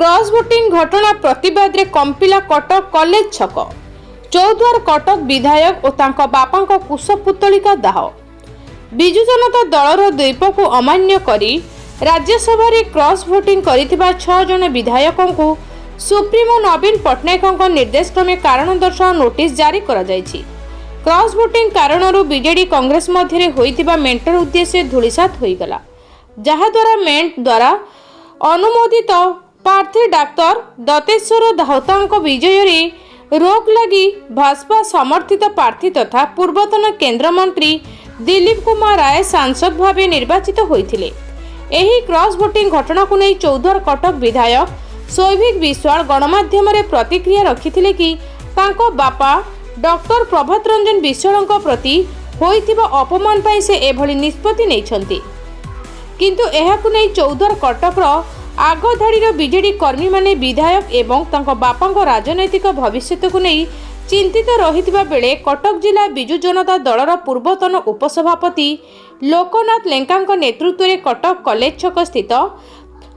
Cross voting घटना प्रतिवाद रे कंपिला कटक कॉलेज छक चौद्वार कटक विधायक और तांका बापा कुशपुतलिका दाह विजु जनता दलर द्वीप को अमान्य करी राज्यसभा रे क्रॉस वोटिंग करिथिबा 6 जन विधायकों को सुप्रीमो नवीन पट्टनायक निर्देश क्रमे कारण दर्शाओ नोटिस जारी करा जायछि। क्रॉस वोटिंग कारणरू बीजेडी कांग्रेस मध्य होइथिबा मेंटर उद्देश्य धूलिसात होईगला, जहा द्वारा मेंट द्वारा अनुमोदित प्रार्थी डाक्तर दतेश्वर दाहता विजय रे रोक लगी भाजपा समर्थित प्रार्थी तथा पूर्वतन केंद्र मंत्री दिलीप कुमार राय सांसद भावे निर्वाचित होइथिले। एही क्रॉस वोटिंग घटना को नहीं चौद्वार कटक विधायक सौभिक विश्वाल गणमाध्यम रे प्रतिक्रिया रखिथिले कि तांको बापा डॉक्टर प्रभात रंजन विश्वाल प्रति होइथिबा अपमान पई से एभली निष्पत्ति नैछंती, किंतु एहाकु नै चौद्वार कटकर आग धाड़ीर बीजेडी कर्मी माने विधायक एवं तांको बापांको राजनैतिक भविष्य को नहीं चिंतित रहिथिबा बेले कटक जिला विजु जनता दलर पूर्वतन उपसभापति लोकनाथ लेंका नेतृत्व में कटक कॉलेज छक स्थित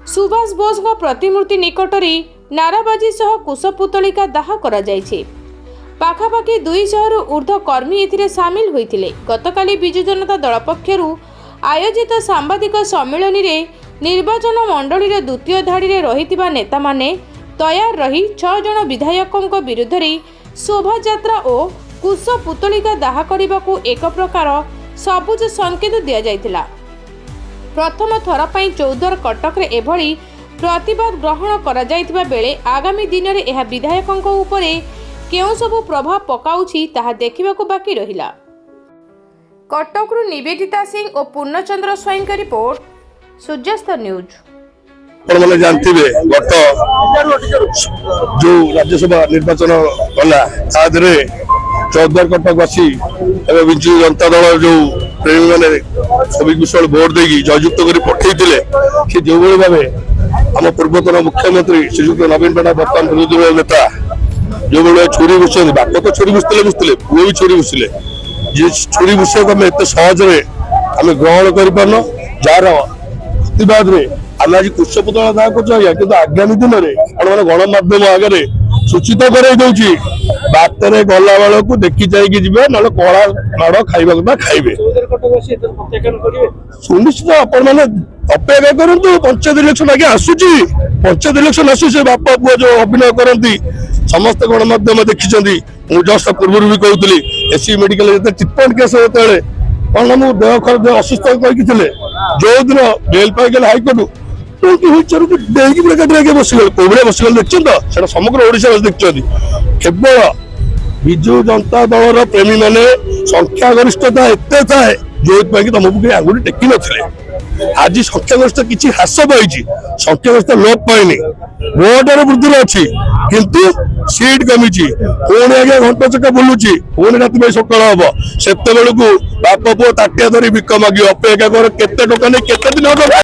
सुभाष बोस प्रतिमूर्ति निकटरी नाराबाजी सह कुशपुतलिका दाह करा जायछि। पाखापाखि 200 रु ऊर्ध्व कर्मी एथिरे सामिल होइथिले। गतकाली विजु जनता दल पक्षरु आयोजित सांबादिक सम्मेलन रे निर्वाचन मंडली रे द्वितीय धाड़ी रे रहिथिबा नेता माने तैयार रही 6 जन विधायकों विरुद्ध रे शोभा यात्रा और कुशपुतलिका दाह करने एक प्रकार सबुज संकेत दि जाइथिला। प्रथम थर पई चौद्वार कटक रे एभली प्रतिवाद ग्रहण करा जाइथिबा बेले आगामी दिन रे एहा विधायकों उपरे केउ सब प्रभाव पकाउछि ताहा देखिबाकू बाकी रहिला। कटक रु निवेदिता सिंह और पूर्णचंद्र स्वाइन का रिपोर्ट, सूर्यास्त न्यूज। मैंने जानते गत जो राज्यसभा निर्वाचन गला चौद्वार कटकवासी विजु जनता दल जो प्रेमी मैंने सभी विश्वाल भोट देगी जययुक्त कर पठे जो भाव आम पूर्वतन मुख्यमंत्री श्रीजुक्त नवीन पट्टनायक बर्तमान विरोधी दल नेता जो भाई छोरी घुस बाप तो छोरी घुसते पुओ भी छोरी घुसले छोरी घुषक आम एत सहजरे आम ग्रहण कर जार प्रतिवाद आम आज कुशपुतला दाह कर आगामी दिन में गणमाध्यम आगे सूचित कर बातरे गला बेल को देखी चाहिए जी ना कला माड़ खाइबा खाइबे सुनिश्चित आपण मैंने अपेक्षा करूँ। पंचायत इलेक्शन आगे आसूची पंचायत इलेक्शन आसू बाप पुआ जो अभिनय करती समस्त गणमाध्यम देखी जस्ट पूर्व भी कहती एससी मेडिकल चिटफंड केस जो कौन मुझे देह खराब असुस्थ कही जो दिन बेल पाई हाइकोर्ट बसगल कोबड़े बसगल देखते समग्र ओडिशा देखते केवल विजु जनता दल प्रेमी माने संख्यागरिष्ठता एत थाए जो तुमको आंगुठी टेकी नथिले। आज संख्यागरिष्ठ किसी ह्रास पाई संख्यागरिष्ठ लोप पाइनि भोटर वृद्धि अच्छी किंतु सीट कमी पुणी आगे घंटा चक्का बुलूची पुणी रात सकाल हम से बाप पुओ ताटिया धरी भिक मागे अपेक्षा कर केते टका नहीं केते दिन